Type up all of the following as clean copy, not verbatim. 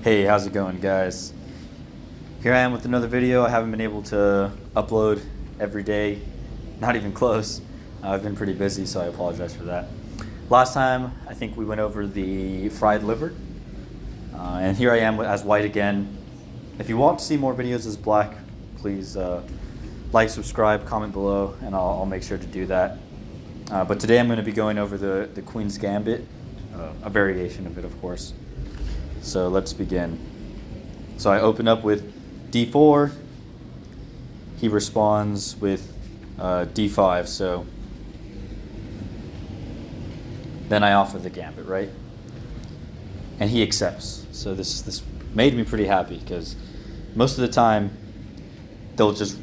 Hey, how's it going, guys? Here I am with another video. I haven't been able to upload every day, not even close. I've been pretty busy, so I apologize for that. Last time, I think we went over the fried liver, and here I am as white again. If you want to see more videos as black, please like, subscribe, comment below, and I'll make sure to do that. But today I'm going to be going over the Queen's Gambit, a variation of it, of course. So let's begin. So I open up with d4. He responds with d5. So then I offer the gambit, right? And he accepts. So this made me pretty happy because most of the time they'll just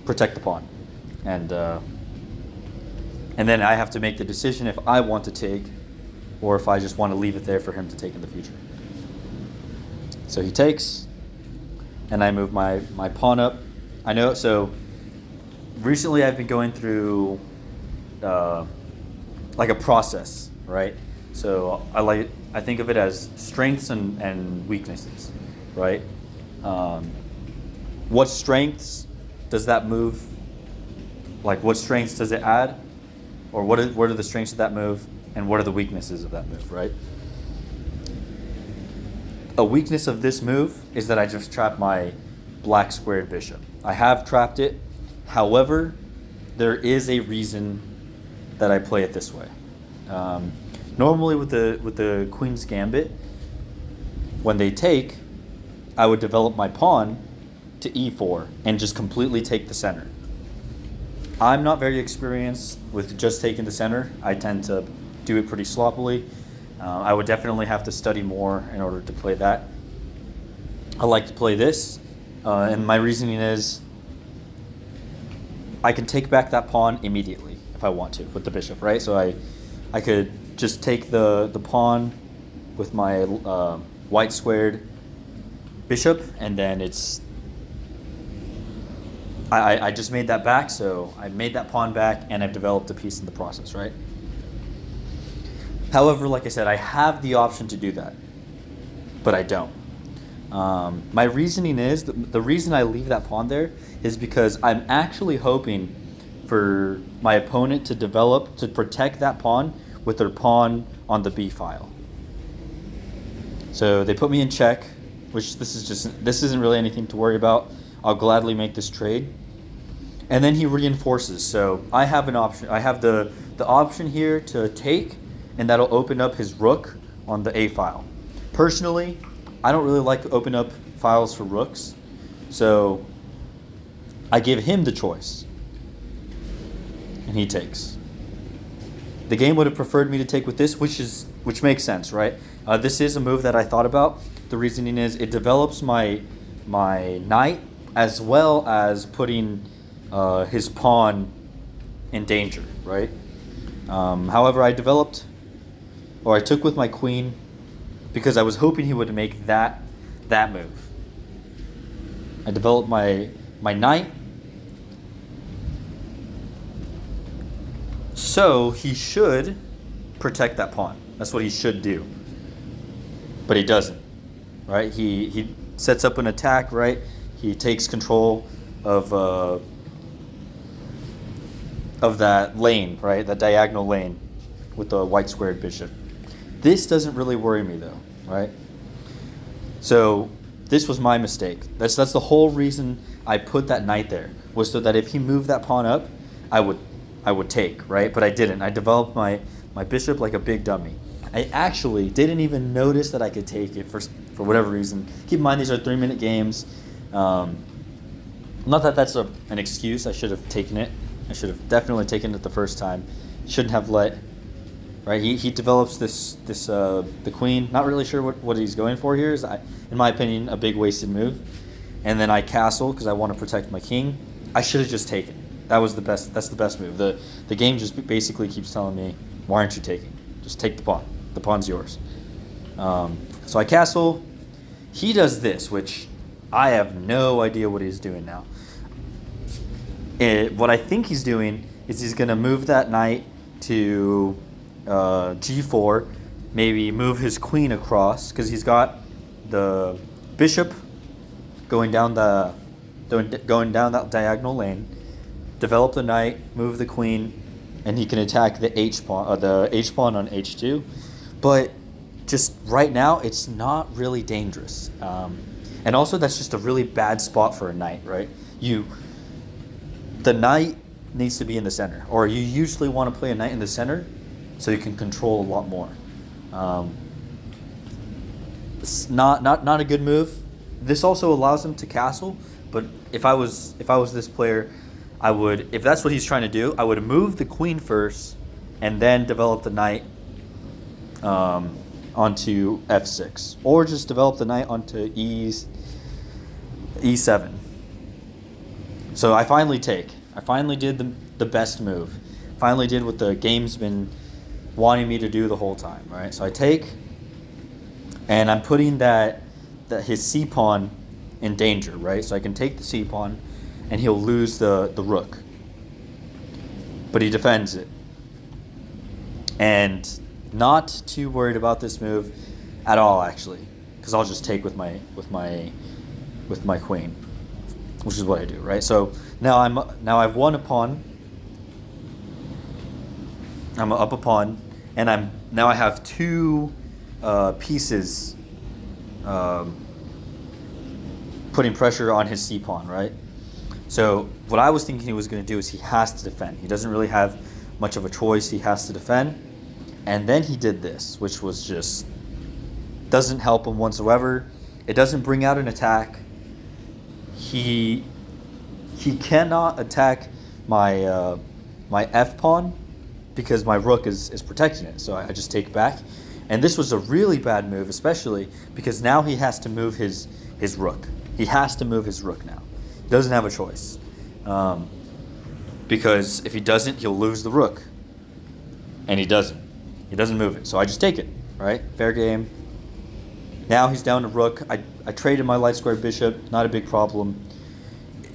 protect the pawn, and then I have to make the decision if I want to take or if I just want to leave it there for him to take in the future. So he takes, and I move my pawn up. I know, so recently I've been going through like a process, right? So I think of it as strengths and weaknesses, right? What strengths does that move? Like, what strengths does it add? Or what are the strengths of that move, and what are the weaknesses of that move, right? A weakness of this move is that I just trapped my black squared bishop. I have trapped it. However, there is a reason that I play it this way. Normally with the Queen's Gambit, when they take, I would develop my pawn to e4 and just completely take the center. I'm not very experienced with just taking the center. I tend to do it pretty sloppily. I would definitely have to study more in order to play that. I like to play this, and my reasoning is I can take back that pawn immediately if I want to with the bishop, right? So I could just take the pawn with my white squared bishop, and then I just made that back, so I made that pawn back, and I've developed a piece in the process, right? However, like I said, I have the option to do that, but I don't. My reasoning is, the reason I leave that pawn there is because I'm actually hoping for my opponent to protect that pawn with their pawn on the b file. So they put me in check, which this isn't really anything to worry about. I'll gladly make this trade. And then he reinforces. So I have an option. I have the option here to take, and that'll open up his rook on the a file. Personally, I don't really like to open up files for rooks, so I give him the choice, and he takes. The game would have preferred me to take with this, which makes sense, right? This is a move that I thought about. The reasoning is it develops my knight as well as putting his pawn in danger, right? However, I took with my queen because I was hoping he would make that move. I developed my knight, so he should protect that pawn. That's what he should do, but he doesn't, right? He sets up an attack, right? He takes control of that lane, right? That diagonal lane with the white squared bishop. This doesn't really worry me though, right? So this was my mistake. That's the whole reason I put that knight there, was so that if he moved that pawn up, I would take, right? But I didn't. I developed my bishop like a big dummy. I actually didn't even notice that I could take it for whatever reason. Keep in mind, these are 3-minute games. Not that that's an excuse. I should have taken it. I should have definitely taken it the first time. Shouldn't have let. Right? He develops the queen. Not really sure what he's going for here. Is, in my opinion, a big wasted move. And then I castle because I want to protect my king. I should have just taken. That's the best move. The game just basically keeps telling me, why aren't you taking? Just take the pawn. The pawn's yours. So I castle. He does this, which I have no idea what he's doing now. What I think he's doing is he's going to move that knight to g4, maybe move his queen across, because he's got the bishop going down that diagonal lane, develop the knight, move the queen, and he can attack the H pawn on H2. But just right now, it's not really dangerous. And also, that's just a really bad spot for a knight, right? The knight needs to be in the center, or you usually want to play a knight in the center so you can control a lot more. It's not a good move. This also allows him to castle, but if I was this player, I would, if that's what he's trying to do, I would move the queen first and then develop the knight onto f6, or just develop the knight onto e7. So I finally did the best move. Finally did what the game's been wanting me to do the whole time, right? So I take, and I'm putting his c pawn in danger, right? So I can take the c pawn, and he'll lose the rook, but he defends it, and not too worried about this move at all, actually, because I'll just take with my queen, which is what I do, right? So now I've won a pawn. I'm up a pawn, and I have two pieces putting pressure on his c pawn, right? So what I was thinking he was going to do is he has to defend. He doesn't really have much of a choice. He has to defend. And then he did this, which was just doesn't help him whatsoever. It doesn't bring out an attack. He cannot attack my f pawn because my rook is protecting it. So I just take back. And this was a really bad move, especially because now he has to move his rook. He has to move his rook now. He doesn't have a choice. Because if he doesn't, he'll lose the rook. And he doesn't. He doesn't move it. So I just take it, right? Fair game. Now he's down to rook. I traded my light square bishop. Not a big problem.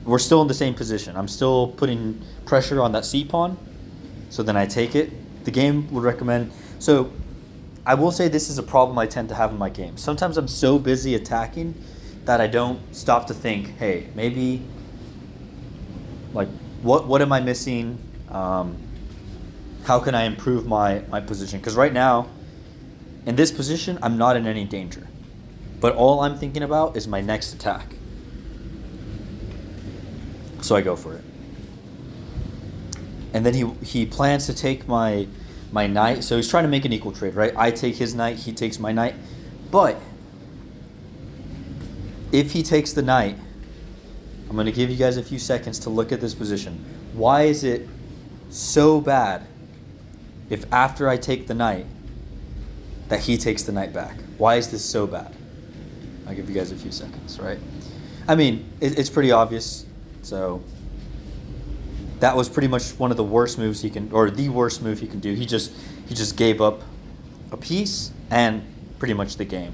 We're still in the same position. I'm still putting pressure on that c pawn. So then I take it. The game would recommend. So I will say this is a problem I tend to have in my game. Sometimes I'm so busy attacking that I don't stop to think, hey, maybe, like, what am I missing? How can I improve my position? Because right now, in this position, I'm not in any danger. But all I'm thinking about is my next attack. So I go for it. And then he plans to take my knight. So he's trying to make an equal trade, right? I take his knight, he takes my knight. But if he takes the knight, I'm going to give you guys a few seconds to look at this position. Why is it so bad if after I take the knight that he takes the knight back? Why is this so bad? I'll give you guys a few seconds, right? I mean, it's pretty obvious. So that was pretty much one of the worst moves the worst move he can do. He just gave up a piece and pretty much the game.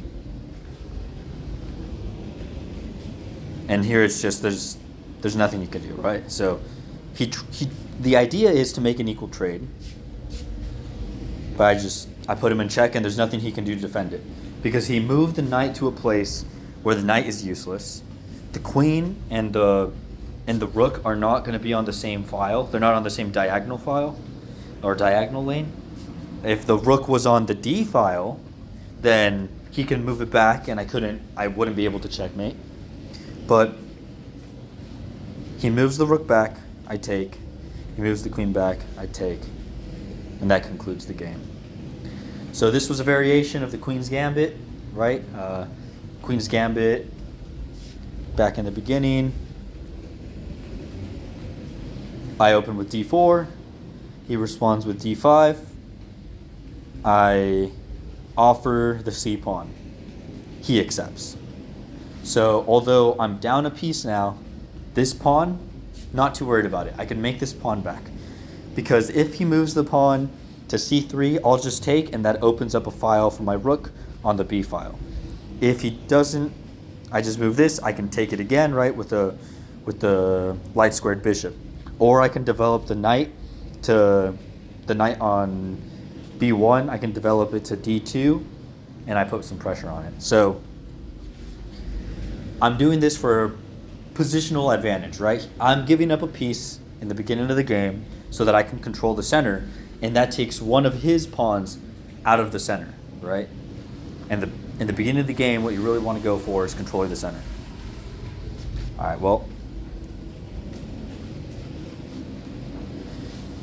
And here it's just there's nothing you can do, right? So the idea is to make an equal trade, but I put him in check, and there's nothing he can do to defend it because he moved the knight to a place where the knight is useless. The queen and the rook are not going to be on the same file. They're not on the same diagonal file or diagonal lane. If the rook was on the d file, then he can move it back, and I wouldn't be able to checkmate. But he moves the rook back, I take. He moves the queen back, I take. And that concludes the game. So this was a variation of the Queen's Gambit, right? Queen's Gambit back in the beginning. I open with d4. He responds with d5. I offer the c pawn. He accepts. So although I'm down a piece now, this pawn, not too worried about it. I can make this pawn back. Because if he moves the pawn to c3, I'll just take, and that opens up a file for my rook on the b file. If he doesn't, I just move this. I can take it again, right, with the light squared bishop. Or I can develop the knight on b1. I can develop it to d2, and I put some pressure on it. So I'm doing this for positional advantage, right? I'm giving up a piece in the beginning of the game so that I can control the center, and that takes one of his pawns out of the center, right? And in the beginning of the game, what you really want to go for is controlling the center. All right, well,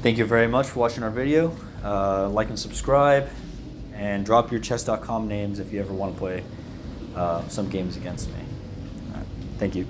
thank you very much for watching our video. Like and subscribe, and drop your chess.com names if you ever want to play some games against me. All right, thank you.